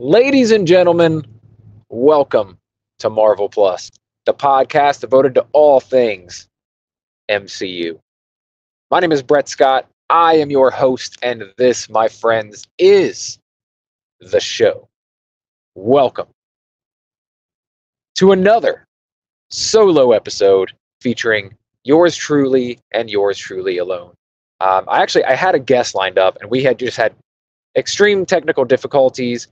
Ladies and gentlemen, welcome to Marvel Plus, the podcast devoted to all things MCU. My name is Brett Scott. I am your host, and this, my friends, is the show. Welcome to another solo episode featuring yours truly and yours truly alone. I had a guest lined up, and we had just had extreme technical difficulties.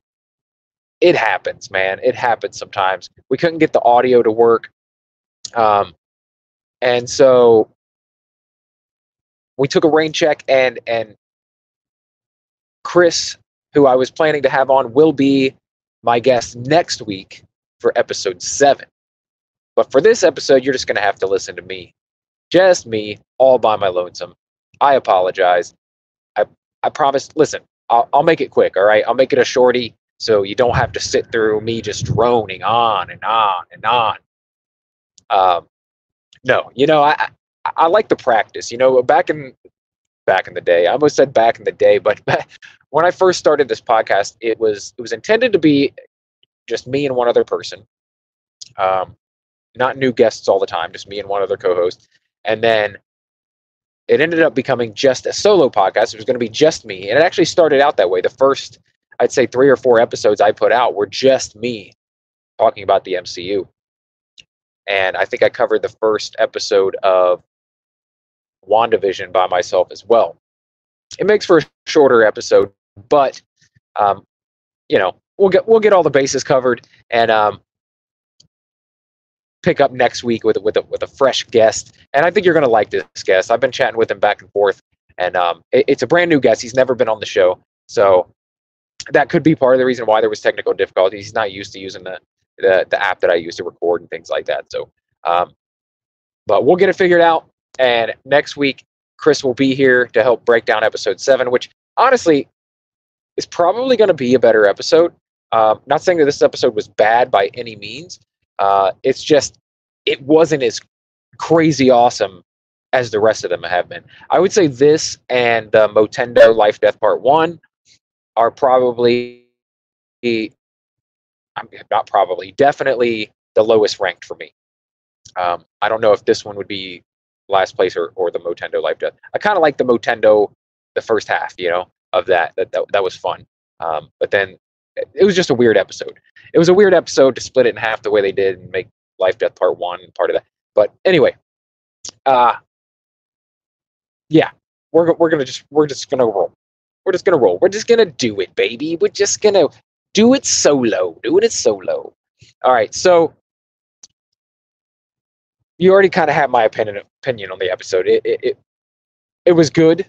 It happens, man. It happens sometimes. We couldn't get the audio to work. And so we took a rain check, and Chris, who I was planning to have on, will be my guest next week for episode 7. But for this episode, you're just going to have to listen to me. Just me, all by my lonesome. I apologize. I promise. Listen, I'll make it quick, all right? I'll make it a shorty, so you don't have to sit through me just droning on and on and on. No, I like to practice. Back in the day, I almost said back in the day, but when I first started this podcast, it was intended to be just me and one other person, not new guests all the time, just me and one other co-host, and then it ended up becoming just a solo podcast. It was going to be just me, and it actually started out that way. The first, I'd say, 3 or 4 episodes I put out were just me talking about the MCU. And I think I covered the first episode of WandaVision by myself as well. It makes for a shorter episode, but we'll get all the bases covered and pick up next week with a fresh guest. And I think you're going to like this guest. I've been chatting with him back and forth, and it's a brand new guest. He's never been on the show, so that could be part of the reason why there was technical difficulties. He's not used to using the app that I use to record and things like that. So, but we'll get it figured out. And next week, Chris will be here to help break down episode 7, which honestly is probably going to be a better episode. Not saying that this episode was bad by any means. It's just, it wasn't as crazy awesome as the rest of them have been. I would say this and Motendo Lifedeath Part 1 are definitely the lowest ranked for me. I don't know if this one would be last place or the Motendo Lifedeath. I kind of like the Motendo, the first half, of that was fun. But then it was just a weird episode. It was a weird episode to split it in half the way they did and make Lifedeath Part 1 part of that. But anyway, yeah, we're just gonna roll. We're just gonna roll. We're just gonna do it, baby. We're just gonna do it solo. Doing it solo. All right, so you already kind of have my opinion on the episode. It was good.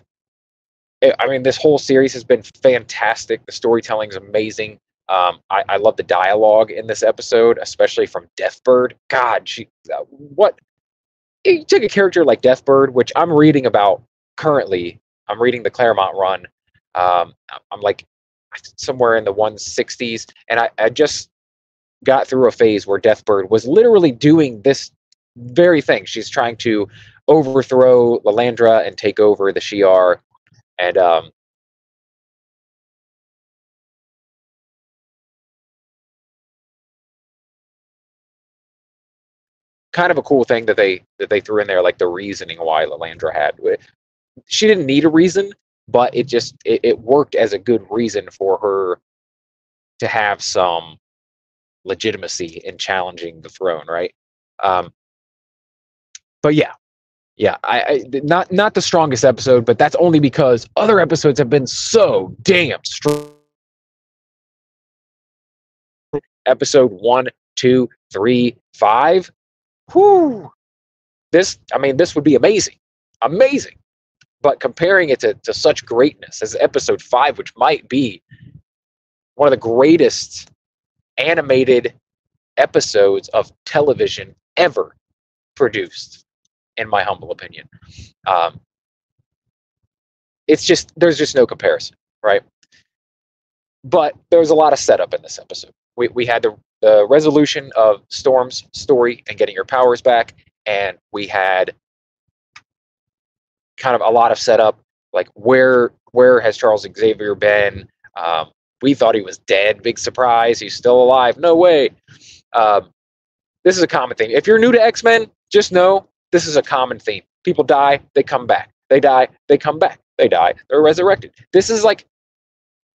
This whole series has been fantastic. The storytelling is amazing. I love the dialogue in this episode, especially from Deathbird. God, what? You take a character like Deathbird, which I'm reading about currently. I'm reading the Claremont run. I'm like somewhere in the 160s, and I just got through a phase where Deathbird was literally doing this very thing. She's trying to overthrow Lilandra and take over the Shi'ar, and kind of a cool thing that they threw in there, like the reasoning why Lilandra had. She didn't need a reason, but it worked as a good reason for her to have some legitimacy in challenging the throne, right? But yeah, I not the strongest episode, but that's only because other episodes have been so damn strong. Episode 1, 2, 3, 5. Whoo! This would be amazing. But comparing it to such greatness as episode 5, which might be one of the greatest animated episodes of television ever produced, in my humble opinion. There's just no comparison, right? But there was a lot of setup in this episode. We had the resolution of Storm's story and getting her powers back, and we had kind of a lot of setup, like where has Charles Xavier been? we thought he was dead. Big surprise, he's still alive. No way. Um, this is a common theme. If you're new to X-Men, just know this is a common theme. People die, they come back. They die, they come back. They die, they're resurrected. This is like,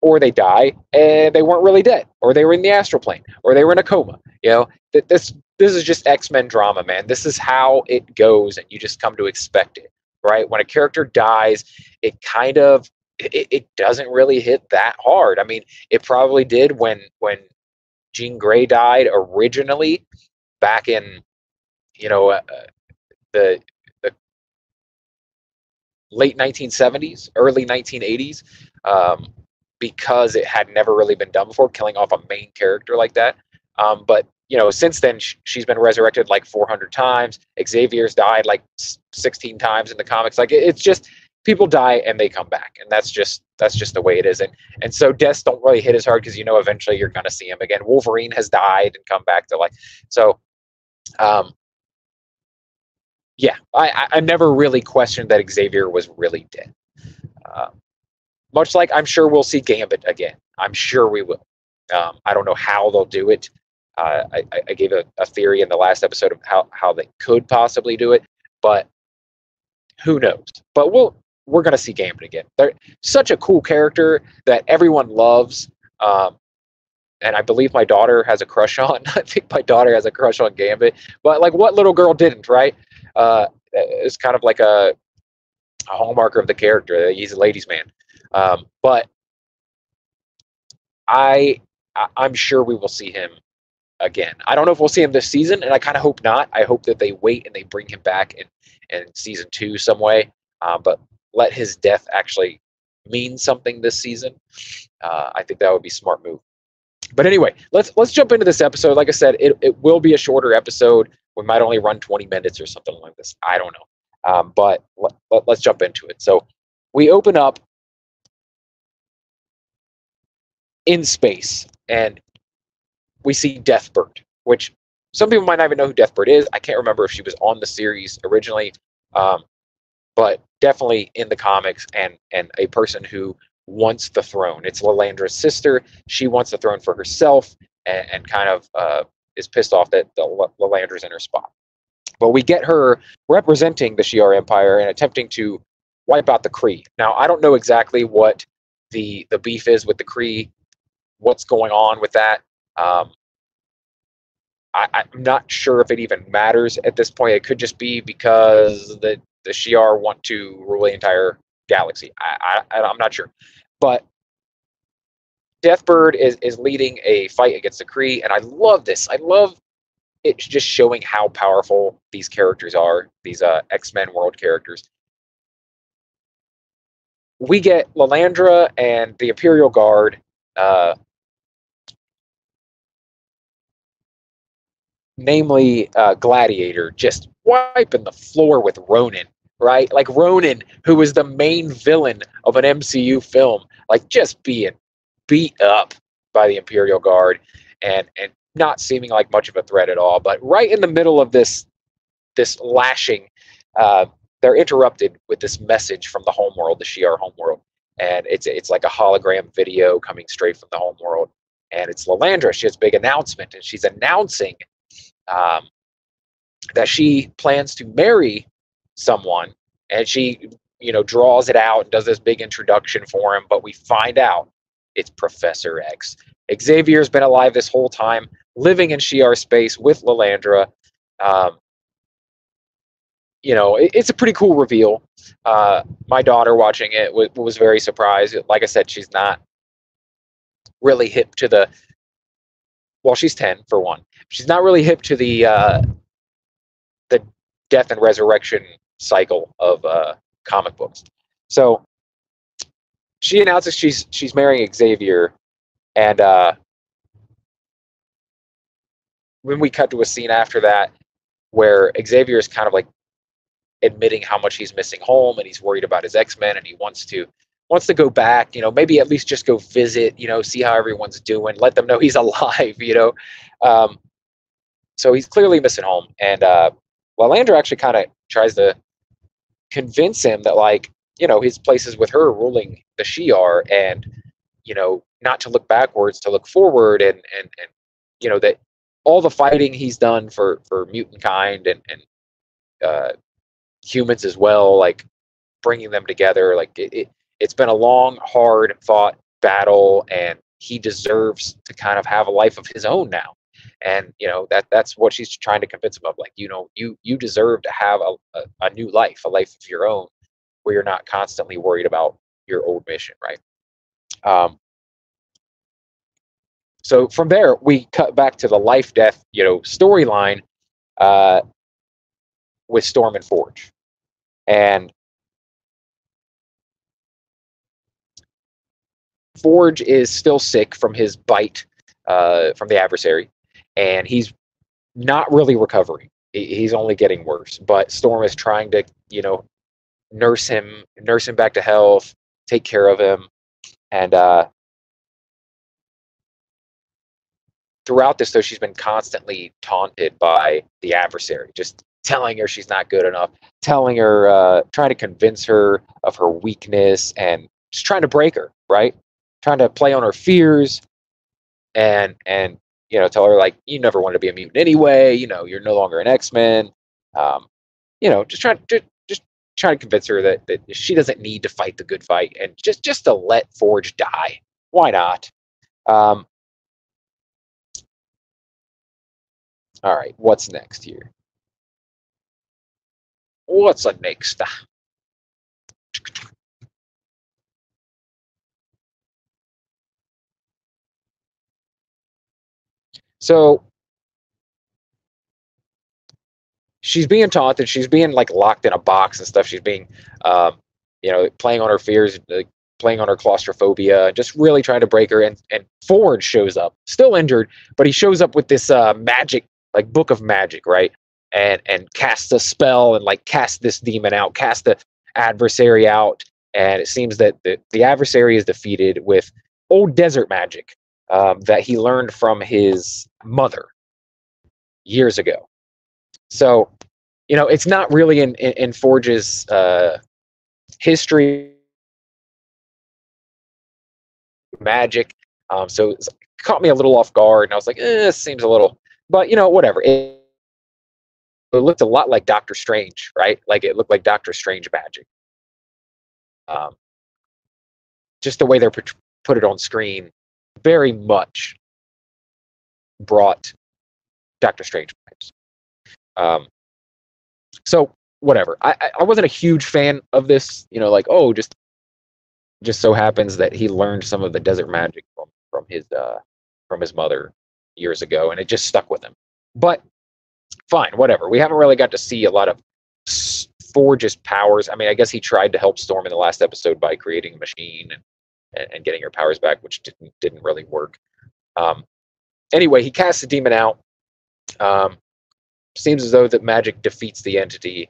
or they die and they weren't really dead, or they were in the astral plane, or they were in a coma. You know, this is just X-Men drama, man. This is how it goes, and you just come to expect it, right? When a character dies, it kind of it doesn't really hit that hard. I mean, it probably did when Jean Grey died originally back in, you know, the late 1970s, early 1980s, because it had never really been done before, killing off a main character like that. But you know, since then she's been resurrected like 400 times. Xavier's died like 16 times in the comics. Like it's just people die and they come back, and that's just the way it is. And so deaths don't really hit as hard because you know eventually you're gonna see him again. Wolverine has died and come back to life. So yeah, I never really questioned that Xavier was really dead. Much like I'm sure we'll see Gambit again. I'm sure we will. I don't know how they'll do it. I gave a theory in the last episode of how they could possibly do it, but who knows? But we're going to see Gambit again. They're such a cool character that everyone loves, and I believe my daughter has a crush on. I think my daughter has a crush on Gambit, but like what little girl didn't, right? It's kind of like a hallmark of the character. He's a ladies' man. But I'm sure we will see him again. I don't know if we'll see him this season, and I kind of hope not. I hope that they wait and they bring him back in season 2 some way. But let his death actually mean something this season. I think that would be a smart move. But anyway, let's jump into this episode. Like I said, it will be a shorter episode. We might only run 20 minutes or something like this. I don't know. But let's jump into it. So we open up in space, and we see Deathbird, which some people might not even know who Deathbird is. I can't remember if she was on the series originally, but definitely in the comics, and a person who wants the throne. It's Lalandra's sister. She wants the throne for herself, and kind of is pissed off that Lalandra's in her spot. But we get her representing the Shi'ar Empire and attempting to wipe out the Kree. Now, I don't know exactly what the beef is with the Kree, what's going on with that. I'm not sure if it even matters at this point. It could just be because the Shi'ar want to rule the entire galaxy. I'm not sure. But Deathbird is leading a fight against the Kree, and I love this. I love it just showing how powerful these characters are, these X-Men world characters. We get Lalandra and the Imperial Guard namely Gladiator, just wiping the floor with Ronan, right? Like Ronan, who was the main villain of an MCU film, like just being beat up by the Imperial Guard and not seeming like much of a threat at all. But right in the middle of this lashing, they're interrupted with this message from the homeworld, the Shi'ar homeworld. And it's like a hologram video coming straight from the homeworld. And it's Lalandra. She has a big announcement, and she's announcing that she plans to marry someone, and she draws it out and does this big introduction for him, but we find out it's Professor X. Xavier's been alive this whole time, living in Shi'ar space with Lalandra. It's a pretty cool reveal. My daughter watching it was very surprised. Like I said, she's not really hip to the, well, she's 10 for one. She's not really hip to the death and resurrection cycle of comic books. So she announces she's marrying Xavier, and when we cut to a scene after that where Xavier is kind of like admitting how much he's missing home, and he's worried about his X-Men, and he wants to go back, maybe at least just go visit, see how everyone's doing, let them know he's alive, So he's clearly missing home, and Lalandra actually kind of tries to convince him that, his place is with her ruling the Shi'ar, and not to look backwards, to look forward, and that all the fighting he's done for mutant kind and humans as well, like bringing them together, like it's been a long, hard fought battle, and he deserves to kind of have a life of his own now. And that's what she's trying to convince him of, like, you deserve to have a new life, a life of your own, where you're not constantly worried about your old mission, right? So from there, we cut back to the life death, storyline with Storm and Forge. And Forge is still sick from his bite from the adversary, and he's not really recovering. He's only getting worse. But Storm is trying to, nurse him back to health, take care of him, and throughout this, though, she's been constantly taunted by the adversary, just telling her she's not good enough, telling her, trying to convince her of her weakness, and just trying to break her, right? Trying to play on her fears, and tell her, like, you never wanted to be a mutant anyway. You're no longer an X-Men. Just trying to convince her that she doesn't need to fight the good fight, and just to let Forge die. Why not? All right, what's next here? What's next? So she's being taunted. She's being, like, locked in a box and stuff. She's being, playing on her fears, like, playing on her claustrophobia, just really trying to break her. And Forge shows up, still injured, but he shows up with this magic, like, book of magic, right? And casts a spell, and, like, casts this demon out, casts the adversary out. And it seems that the adversary is defeated with old desert magic that he learned from his mother years ago. So, it's not really in Forge's history magic. So it caught me a little off guard, and I was like, this seems a little, but whatever. It looked a lot like Doctor Strange, right? Like, it looked like Doctor Strange magic. Just the way they put it on screen very much brought Doctor Strange vibes. So whatever. I wasn't a huge fan of this, like, oh, just so happens that he learned some of the desert magic from his mother years ago, and it just stuck with him. But fine, whatever. We haven't really got to see a lot of Forge's powers. I mean, I guess he tried to help Storm in the last episode by creating a machine and getting her powers back, which didn't really work. Anyway, he casts the demon out. Seems as though that magic defeats the entity.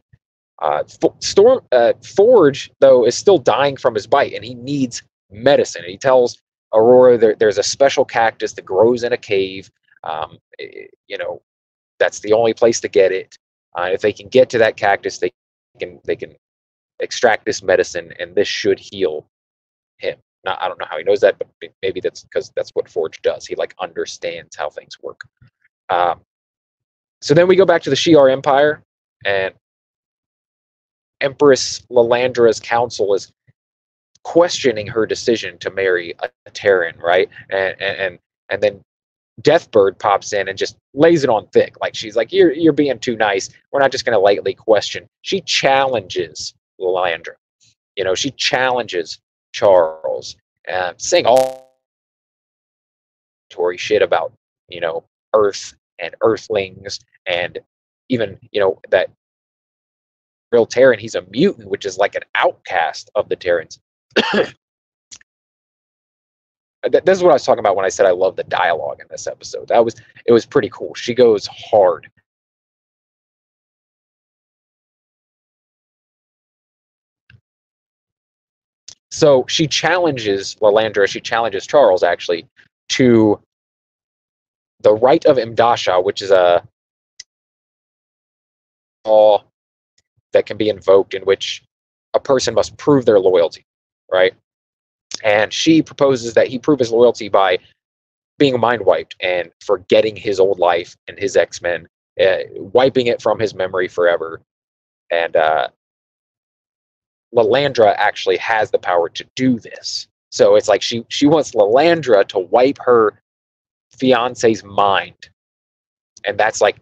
Forge, though, is still dying from his bite, and he needs medicine. And he tells Aurora there's a special cactus that grows in a cave. That's the only place to get it. If they can get to that cactus, they can extract this medicine, and this should heal him. Now, I don't know how he knows that, but maybe that's because that's what Forge does. He, like, understands how things work. So then we go back to the Shi'ar Empire, and Empress Lalandra's council is questioning her decision to marry a Terran, right? And then Deathbird pops in and just lays it on thick. Like, she's like, you're being too nice. We're not just going to lightly question. She challenges Lalandra. She challenges Charles, saying all Tory shit about, Earth and Earthlings, and even, that real Terran, he's a mutant, which is like an outcast of the Terrans. This is what I was talking about when I said I love the dialogue in this episode. It was pretty cool. She goes hard. So she challenges Lalandra, she challenges Charles, actually, to the right of Imdasha, which is a law that can be invoked in which a person must prove their loyalty, right? And she proposes that he prove his loyalty by being mind wiped and forgetting his old life and his X-Men, wiping it from his memory forever. And Lilandra actually has the power to do this. So it's like she wants Lilandra to wipe her fiance's mind. And that's like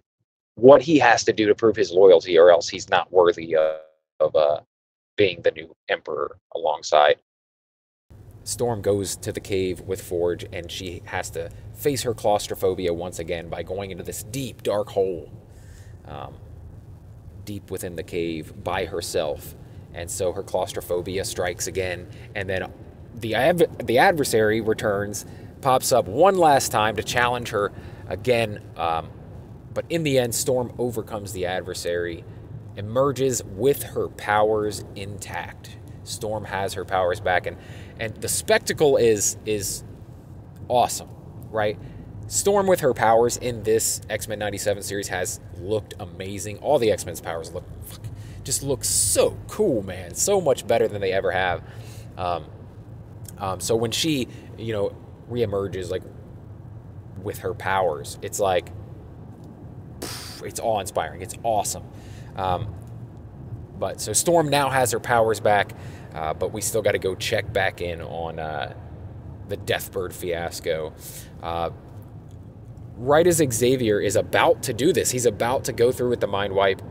what he has to do to prove his loyalty, or else he's not worthy of being the new emperor alongside. Storm goes to the cave with Forge, and she has to face her claustrophobia once again by going into this deep, dark hole deep within the cave by herself. And so her claustrophobia strikes again, and then the adversary returns, pops up one last time to challenge her again. But in the end, Storm overcomes the adversary, emerges with her powers intact. Storm has her powers back, and the spectacle is awesome, right? Storm with her powers in this X-Men 97 series has looked amazing. All the X-Men's powers just look so cool, man. So much better than they ever have. So when she, reemerges like with her powers, it's like, it's awe-inspiring. It's awesome. But so Storm now has her powers back, but we still got to go check back in on the Deathbird fiasco. Right as Xavier is about to do this, he's about to go through with the mind wipe.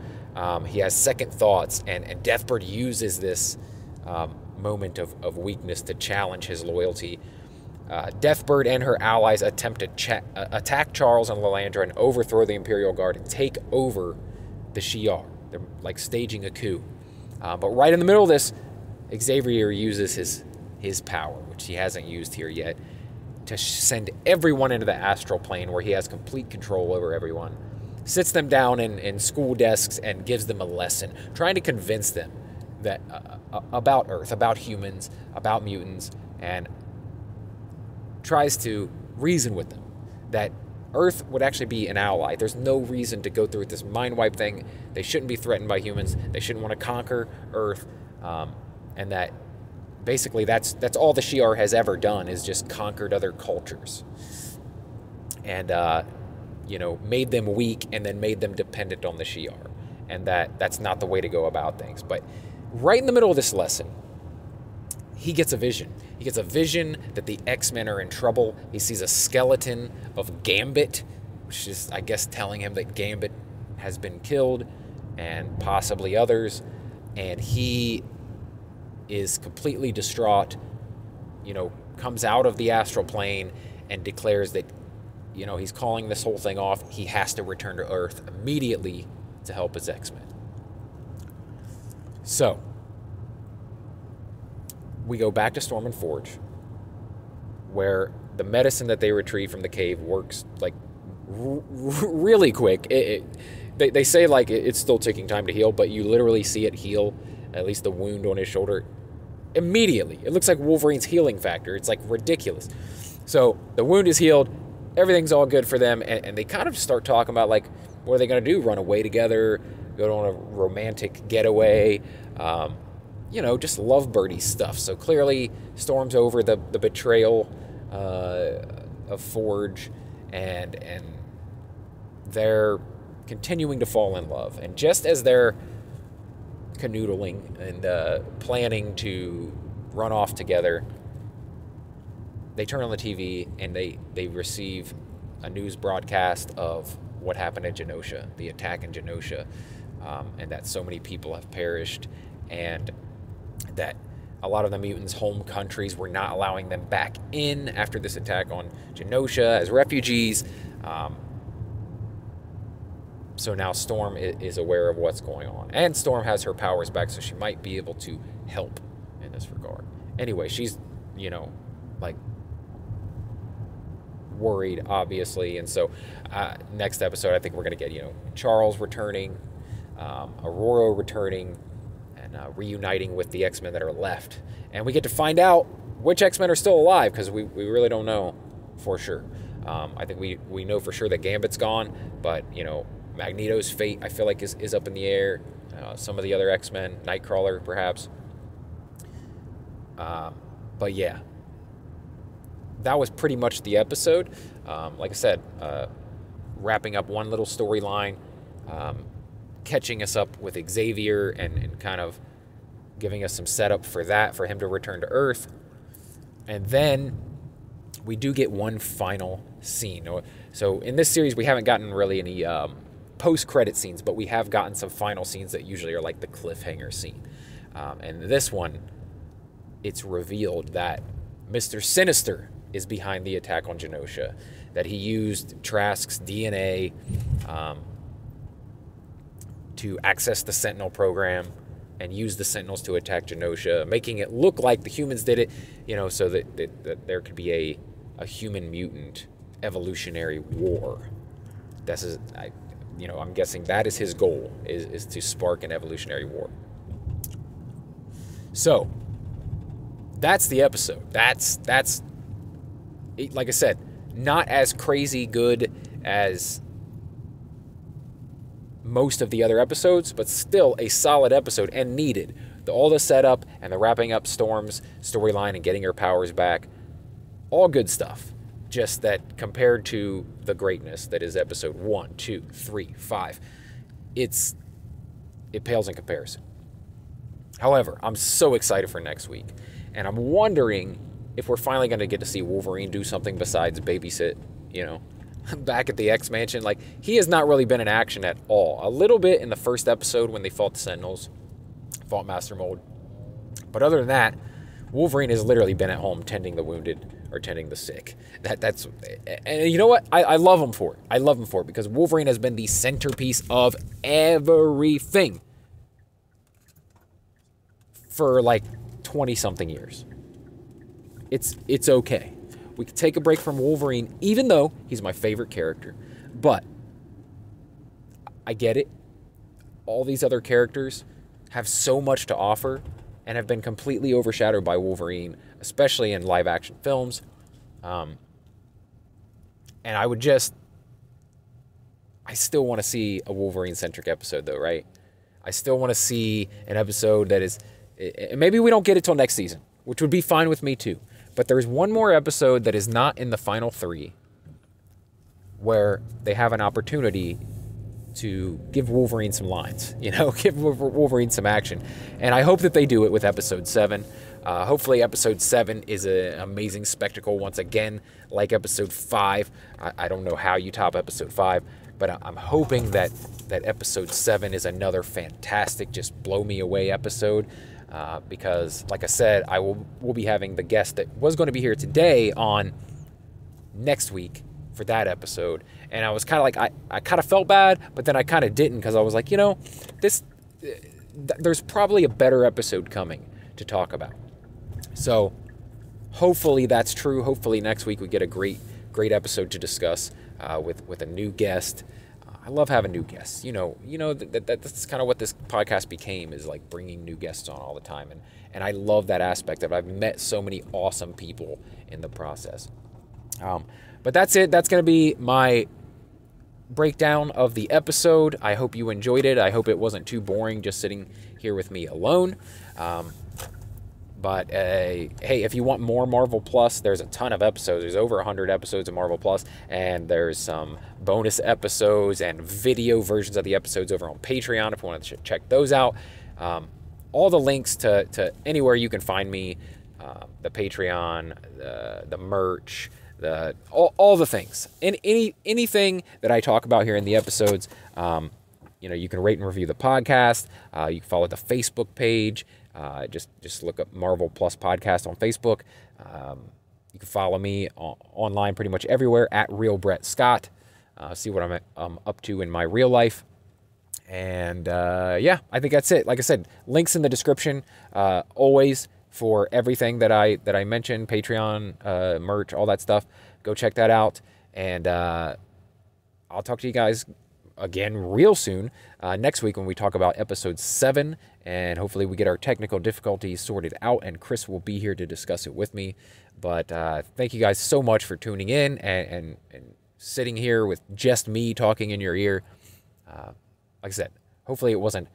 He has second thoughts, and Deathbird uses this moment of weakness to challenge his loyalty. Deathbird and her allies attempt to attack Charles and Lilandra and overthrow the Imperial Guard and take over the Shi'ar. They're like staging a coup. But right in the middle of this, Xavier uses his power, which he hasn't used here yet, to send everyone into the astral plane where he has complete control over everyone. Sits them down in school desks and gives them a lesson, trying to convince them that about Earth, about humans, about mutants, and tries to reason with them that Earth would actually be an ally. There's no reason to go through this mind wipe thing. They shouldn't be threatened by humans. They shouldn't want to conquer Earth, and that basically that's all the Shi'ar has ever done, is just conquered other cultures and made them weak and then made them dependent on the Shi'ar, and that's not the way to go about things. But right in the middle of this lesson, he gets a vision. He gets a vision that the X-Men are in trouble. He sees a skeleton of Gambit, which is, I guess, telling him that Gambit has been killed and possibly others. And he is completely distraught, comes out of the astral plane and declares that, he's calling this whole thing off. He has to return to Earth immediately to help his X-Men. So we go back to Storm and Forge, where the medicine that they retrieve from the cave works like really quick. They say like it's still taking time to heal, but you literally see it heal, at least the wound on his shoulder, immediately. It looks like Wolverine's healing factor. It's like ridiculous. So the wound is healed. Everything's all good for them. And they kind of start talking about like, what are they going to do? Run away together? Go on a romantic getaway? Just lovebirdy stuff. So clearly Storm's over the betrayal of Forge, and they're continuing to fall in love. And just as they're canoodling and planning to run off together, they turn on the TV and they receive a news broadcast of what happened in Genosha, the attack in Genosha, and that so many people have perished, and that a lot of the mutants' home countries were not allowing them back in after this attack on Genosha as refugees. So now Storm is aware of what's going on. And Storm has her powers back, so she might be able to help in this regard. Anyway, she's, worried, obviously. And so next episode, I think we're going to get, Charles returning, Aurora returning, and reuniting with the X-Men that are left. And we get to find out which X-Men are still alive, because we really don't know for sure. I think we know for sure that Gambit's gone, but, Magneto's fate, I feel like, is up in the air. Some of the other X-Men, Nightcrawler, perhaps. But yeah, that was pretty much the episode. Like I said, wrapping up one little storyline, catching us up with Xavier and kind of giving us some setup for that, for him to return to Earth. And then we do get one final scene. So in this series, we haven't gotten really any post-credit scenes, but we have gotten some final scenes that usually are like the cliffhanger scene. And this one, it's revealed that Mr. Sinister is behind the attack on Genosha, that he used Trask's DNA to access the Sentinel program and use the Sentinels to attack Genosha, making it look like the humans did it, so that there could be a human mutant evolutionary war. I'm guessing that is his goal, is to spark an evolutionary war. So that's the episode. That's like I said, not as crazy good as most of the other episodes, but still a solid episode and needed. All the setup and the wrapping up Storm's storyline and getting her powers back, all good stuff. Just that compared to the greatness that is episode 1, 2, 3, 5, it pales in comparison. However, I'm so excited for next week, and I'm wondering if we're finally going to get to see Wolverine do something besides babysit, back at the X-Mansion. Like, he has not really been in action at all. A little bit in the first episode when they fought the Sentinels, fought Master Mold. But other than that, Wolverine has literally been at home tending the wounded or tending the sick. And you know what? I love him for it. I love him for it because Wolverine has been the centerpiece of everything for like 20-something years. It's okay. We can take a break from Wolverine, even though he's my favorite character. But I get it. All these other characters have so much to offer and have been completely overshadowed by Wolverine, especially in live-action films. And I still want to see a Wolverine-centric episode, though, right? I still want to see an episode that is... Maybe we don't get it till next season, which would be fine with me, too. But there's one more episode that is not in the final 3 where they have an opportunity to give Wolverine some lines, give Wolverine some action. And I hope that they do it with episode 7. Hopefully episode 7 is an amazing spectacle once again, like episode 5. I don't know how you top episode 5, but I'm hoping that episode 7 is another fantastic, just blow me away episode. Because, like I said, we'll be having the guest that was going to be here today on next week for that episode. And I was kind of like, I kind of felt bad, but then I kind of didn't, because I was like, there's probably a better episode coming to talk about. So hopefully that's true. Hopefully next week we get a great episode to discuss with a new guest. I love having new guests. That's kind of what this podcast became, is like bringing new guests on all the time. And I love that aspect of it. I've met so many awesome people in the process. But that's it. That's going to be my breakdown of the episode. I hope you enjoyed it. I hope it wasn't too boring just sitting here with me alone. But hey, if you want more Marvel Plus, there's a ton of episodes. There's over 100 episodes of Marvel Plus, and there's some bonus episodes and video versions of the episodes over on Patreon if you want to check those out. All the links to anywhere you can find me, the Patreon, the merch, all the things, and anything that I talk about here in the episodes. You can rate and review the podcast. You can follow the Facebook page. Just look up Marvel Plus Podcast on Facebook. You can follow me online pretty much everywhere at Real Brett Scott. See what I'm up to in my real life. And I think that's it. Like I said, links in the description always for everything that I mentioned, Patreon, merch, all that stuff. Go check that out. And I'll talk to you guys again real soon next week when we talk about episode 7, and hopefully we get our technical difficulties sorted out, and Chris will be here to discuss it with me. But thank you guys so much for tuning in and sitting here with just me talking in your ear. Like I said, hopefully it wasn't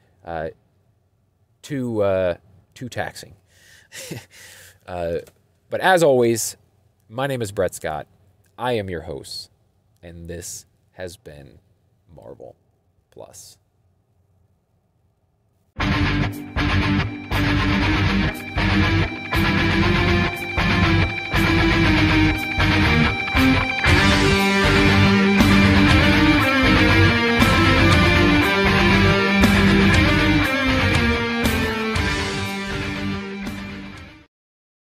too taxing. But as always, My name is Brett Scott. I am your host, and this has been Marvel Plus.